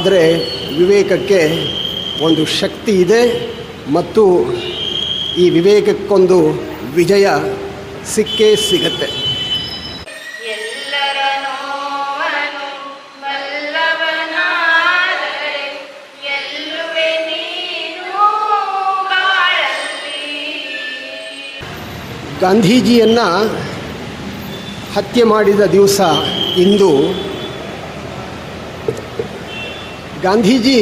ಆದರೆ ವಿವೇಕಕ್ಕೆ ಒಂದು ಶಕ್ತಿ ಇದೆ ಮತ್ತು ಈ ವಿವೇಕಕ್ಕೊಂದು ವಿಜಯ ಸಿಕ್ಕೇ ಸಿಗತ್ತೆ. ಗಾಂಧೀಜಿಯನ್ನು ಹತ್ಯೆ ಮಾಡಿದ ದಿವಸ ಇಂದು. ಗಾಂಧೀಜಿ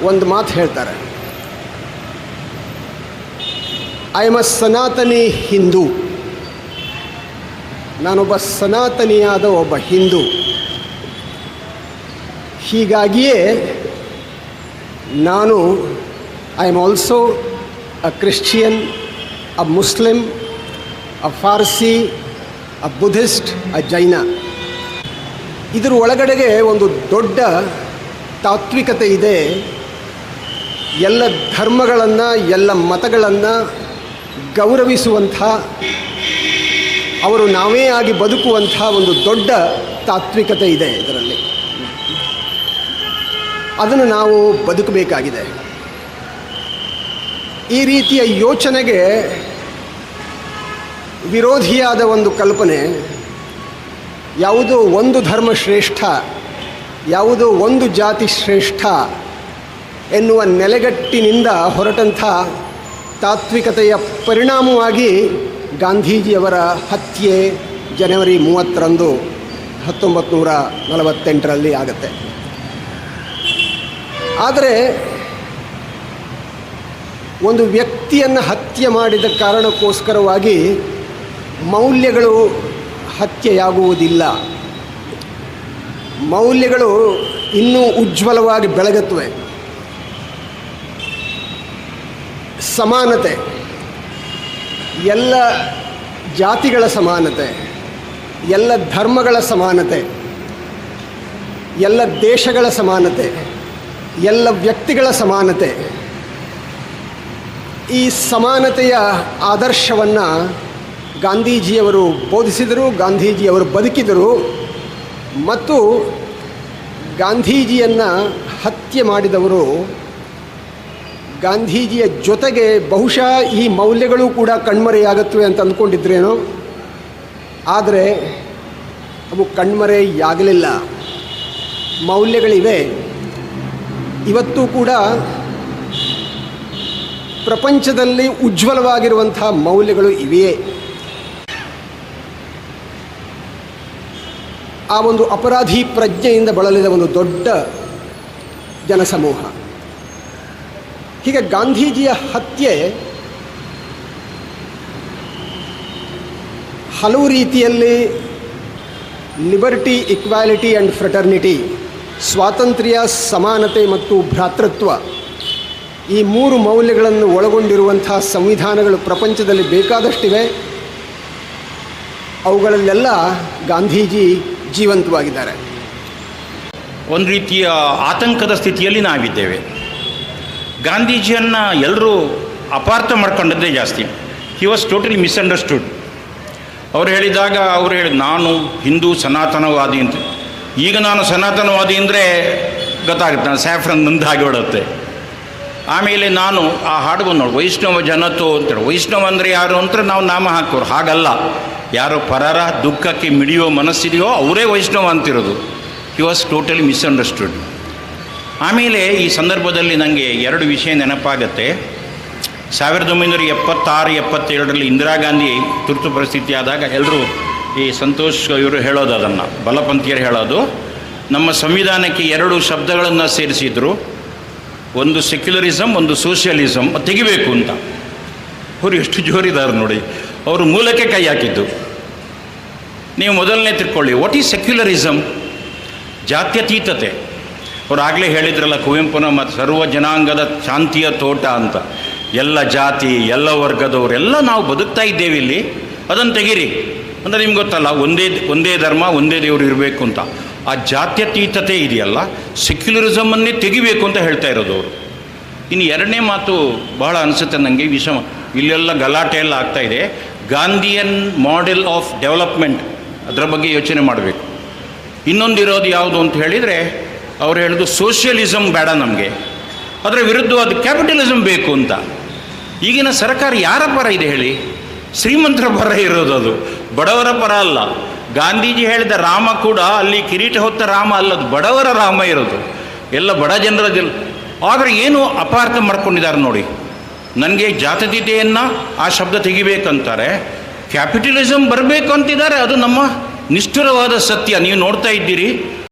ಒಂದು ಮಾತು ಹೇಳ್ತಾರೆ, I am a Sanatani Hindu. ನಾನೊಬ್ಬ ಸನಾತನಿಯಾದ ಒಬ್ಬ ಹಿಂದೂ. ಹೀಗಾಗಿಯೇ ನಾನು I am also a Christian, a Muslim, a Parsi, a Buddhist, a Jain. ಇದರ ಒಳಗಡೆಗೆ ಒಂದು ದೊಡ್ಡ ತಾತ್ವಿಕತೆ ಇದೆ. ಎಲ್ಲ ಧರ್ಮಗಳನ್ನು, ಎಲ್ಲ ಮತಗಳನ್ನು ಗೌರವಿಸುವಂಥ, ಅವರು ನಾವೇ ಆಗಿ ಬದುಕುವಂಥ ಒಂದು ದೊಡ್ಡ ತಾತ್ವಿಕತೆ ಇದೆ ಇದರಲ್ಲಿ. ಅದನ್ನು ನಾವು ಬದುಕಬೇಕಾಗಿದೆ. ಈ ರೀತಿಯ ಯೋಚನೆಗೆ ವಿರೋಧಿಯಾದ ಒಂದು ಕಲ್ಪನೆ, ಯಾವುದೋ ಒಂದು ಧರ್ಮ ಶ್ರೇಷ್ಠ, ಯಾವುದೋ ಒಂದು ಜಾತಿ ಶ್ರೇಷ್ಠ ಎನ್ನುವ ನೆಲೆಗಟ್ಟಿನಿಂದ ಹೊರಟಂಥ ತಾತ್ವಿಕತೆಯ ಪರಿಣಾಮವಾಗಿ ಗಾಂಧೀಜಿಯವರ ಹತ್ಯೆ ಜನವರಿ 30ರಂದು 1948ರಲ್ಲಿ ಆಗುತ್ತೆ. ಆದರೆ ಒಂದು ವ್ಯಕ್ತಿಯನ್ನು ಹತ್ಯೆ ಮಾಡಿದ ಕಾರಣಕ್ಕೋಸ್ಕರವಾಗಿ ಮೌಲ್ಯಗಳು ಹತ್ಯೆಯಾಗುವುದಿಲ್ಲ. ಮೌಲ್ಯಗಳು ಇನ್ನೂ ಉಜ್ವಲವಾಗಿ ಬೆಳಗುತ್ತವೆ. ಸಮಾನತೆ, ಎಲ್ಲ ಜಾತಿಗಳ ಸಮಾನತೆ, ಎಲ್ಲ ಧರ್ಮಗಳ ಸಮಾನತೆ, ಎಲ್ಲ ದೇಶಗಳ ಸಮಾನತೆ, ಎಲ್ಲ ವ್ಯಕ್ತಿಗಳ ಸಮಾನತೆ, ಈ ಸಮಾನತೆಯ ಆದರ್ಶವನ್ನು ಗಾಂಧೀಜಿಯವರು ಬೋಧಿಸಿದರು, ಗಾಂಧೀಜಿಯವರು ಬದುಕಿದರು. ಮತ್ತು ಗಾಂಧೀಜಿಯನ್ನು ಹತ್ಯೆ ಮಾಡಿದವರು ಗಾಂಧೀಜಿಯ ಜೊತೆಗೆ ಬಹುಶಃ ಈ ಮೌಲ್ಯಗಳು ಕೂಡ ಕಣ್ಮರೆಯಾಗುತ್ತವೆ ಅಂತ ಅಂದ್ಕೊಂಡಿದ್ರೇನೋ. ಆದರೆ ಅವು ಕಣ್ಮರೆಯಾಗಲಿಲ್ಲ. ಮೌಲ್ಯಗಳಿವೆ. ಇವತ್ತೂ ಕೂಡ ಪ್ರಪಂಚದಲ್ಲಿ ಉಜ್ವಲವಾಗಿರುವಂಥ ಮೌಲ್ಯಗಳು ಇವೆಯೇ. ಆ ಒಂದು ಅಪರಾಧಿ ಪ್ರಜ್ಞೆಯಿಂದ ಬಳಲಿದ ಒಂದು ದೊಡ್ಡ ಜನಸಮೂಹ. ಹೀಗೆ ಗಾಂಧೀಜಿಯ ಹತ್ಯೆ ಹಲವು ರೀತಿಯಲ್ಲಿ ಲಿಬರ್ಟಿ, ಇಕ್ವಾಲಿಟಿ ಆ್ಯಂಡ್ ಫ್ರೆಟರ್ನಿಟಿ, ಸ್ವಾತಂತ್ರ್ಯ, ಸಮಾನತೆ ಮತ್ತು ಭ್ರಾತೃತ್ವ, ಈ 3 ಮೌಲ್ಯಗಳನ್ನು ಒಳಗೊಂಡಿರುವಂಥ ಸಂವಿಧಾನಗಳು ಪ್ರಪಂಚದಲ್ಲಿ ಬೇಕಾದಷ್ಟಿವೆ. ಅವುಗಳಲ್ಲೆಲ್ಲ ಗಾಂಧೀಜಿ ಜೀವಂತವಾಗಿದ್ದಾರೆ. ಒಂದು ರೀತಿಯ ಆತಂಕದ ಸ್ಥಿತಿಯಲ್ಲಿ ನಾವಿದ್ದೇವೆ. ಗಾಂಧೀಜಿಯನ್ನು ಎಲ್ಲರೂ ಅಪಾರ್ಥ ಮಾಡ್ಕೊಂಡದ್ದೇ ಜಾಸ್ತಿ. ಹಿ ವಾಸ್ ಟೋಟಲಿ ಮಿಸ್ಅಂಡರ್ಸ್ಟುಡ್. ಅವರು ಹೇಳಿದಾಗ ಅವರು ನಾನು ಹಿಂದೂ ಸನಾತನವಾದಿ ಅಂತ. ಈಗ ನಾನು ಸನಾತನವಾದಿ ಅಂದರೆ ಗೊತ್ತಾಗುತ್ತೆ, ನಾನು ಸ್ಯಾಫ್ರನ್ ನಂದು ಹಾಗೆ ಹೊಡುತ್ತೆ. ಆಮೇಲೆ ನಾನು ಆ ಹಾಡು ಬಂದು ನೋಡಿ, ವೈಷ್ಣವ ಜನತೋ ಅಂತೇಳಿ. ವೈಷ್ಣವ ಅಂದರೆ ಯಾರು ಅಂತ ನಾವು ನಾಮ ಹಾಕೋರು. ಹಾಗಲ್ಲ, ಯಾರೋ ಪರರ ದುಃಖಕ್ಕೆ ಮಿಡಿಯೋ ಮನಸ್ಸಿದೆಯೋ ಅವರೇ ವೈಷ್ಣವ ಅಂತಿರೋದು. He was totally misunderstood. ಆಮೇಲೆ ಈ ಸಂದರ್ಭದಲ್ಲಿ ನನಗೆ 2 ವಿಷಯ ನೆನಪಾಗತ್ತೆ. 1976-77ರಲ್ಲಿ ಇಂದಿರಾ ಗಾಂಧಿ ತುರ್ತು ಪರಿಸ್ಥಿತಿ ಆದಾಗ ಎಲ್ಲರೂ ಈ ಸಂತೋಷ್ ಇವರು ಹೇಳೋದು, ಅದನ್ನು ಬಲಪಂಥೀಯರು ಹೇಳೋದು, ನಮ್ಮ ಸಂವಿಧಾನಕ್ಕೆ 2 ಶಬ್ದಗಳನ್ನು ಸೇರಿಸಿದ್ರು. ಒಂದು ಸೆಕ್ಯುಲರಿಸಮ್, ಒಂದು ಸೋಷಿಯಲಿಸಮ್ ತೆಗಿಬೇಕು ಅಂತ. ಅವರು ಎಷ್ಟು ಜೋರಿದ್ದಾರೆ ನೋಡಿ. ಅವರು ಮೂಲಕ್ಕೆ ಕೈ ಹಾಕಿದ್ದು. ನೀವು ಮೊದಲನೇ ತಿಳ್ಕೊಳ್ಳಿ, ವಾಟ್ ಈಸ್ ಸೆಕ್ಯುಲರಿಸಮ್? ಜಾತ್ಯತೀತತೆ. ಅವ್ರು ಆಗಲೇ ಹೇಳಿದ್ರಲ್ಲ, ಕುವೆಂಪುನ ಮತ್ತು ಸರ್ವ ಜನಾಂಗದ ಶಾಂತಿಯ ತೋಟ ಅಂತ. ಎಲ್ಲ ಜಾತಿ, ಎಲ್ಲ ವರ್ಗದವರೆಲ್ಲ ನಾವು ಬದುಕ್ತಾ ಇದ್ದೇವೆ ಇಲ್ಲಿ, ಅದನ್ನು ತೆಗೀರಿ ಅಂದರೆ ನಿಮ್ಗೆ ಗೊತ್ತಲ್ಲ, ಒಂದೇ ಧರ್ಮ, ಒಂದೇ ದೇವರು ಇರಬೇಕು ಅಂತ. ಆ ಜಾತ್ಯತೀತತೆ ಇದೆಯಲ್ಲ, ಸೆಕ್ಯುಲರಿಸಮನ್ನೇ ತೆಗಿಬೇಕು ಅಂತ ಹೇಳ್ತಾ ಇರೋದು ಅವರು. ಇನ್ನು 2ನೇ ಮಾತು ಬಹಳ ಅನಿಸುತ್ತೆ ನನಗೆ. ಇಲ್ಲೆಲ್ಲ ಗಲಾಟೆ ಎಲ್ಲ ಆಗ್ತಾಯಿದೆ. ಗಾಂಧಿಯನ್ ಮಾಡೆಲ್ ಆಫ್ ಡೆವಲಪ್ಮೆಂಟ್, ಅದರ ಬಗ್ಗೆ ಯೋಚನೆ ಮಾಡಬೇಕು. ಇನ್ನೊಂದಿರೋದು ಯಾವುದು ಅಂತ ಹೇಳಿದರೆ, ಅವ್ರು ಹೇಳೋದು ಸೋಷಿಯಲಿಸಮ್ ಬೇಡ ನಮಗೆ, ಅದರ ವಿರುದ್ಧವಾದ ಕ್ಯಾಪಿಟಲಿಸಮ್ ಬೇಕು ಅಂತ. ಈಗಿನ ಸರ್ಕಾರ ಯಾರ ಪರ ಇದೆ ಹೇಳಿ? ಶ್ರೀಮಂತರ ಪರ ಇರೋದು, ಅದು ಬಡವರ ಪರ ಅಲ್ಲ. ಗಾಂಧೀಜಿ ಹೇಳಿದ ರಾಮ ಕೂಡ ಅಲ್ಲಿ ಕಿರೀಟ ಹೊತ್ತ ರಾಮ ಅಲ್ಲ, ಅದು ಬಡವರ ರಾಮ ಇರೋದು, ಎಲ್ಲ ಬಡ ಜನರದಿಲ್ಲ. ಆದರೆ ಏನು ಅಪಾರ್ಥ ಮಾಡ್ಕೊಂಡಿದ್ದಾರೆ ನೋಡಿ. ನನಗೆ ಜಾತ್ಯತೀಯತೆಯನ್ನು ಆ ಶಬ್ದ ತೆಗಿಬೇಕಂತಾರೆ, ಕ್ಯಾಪಿಟಲಿಸಮ್ ಬರಬೇಕು ಅಂತಿದ್ದಾರೆ. ಅದು ನಮ್ಮ ನಿಷ್ಠುರವಾದ ಸತ್ಯ. ನೀವು ನೋಡ್ತಾ ಇದ್ದೀರಿ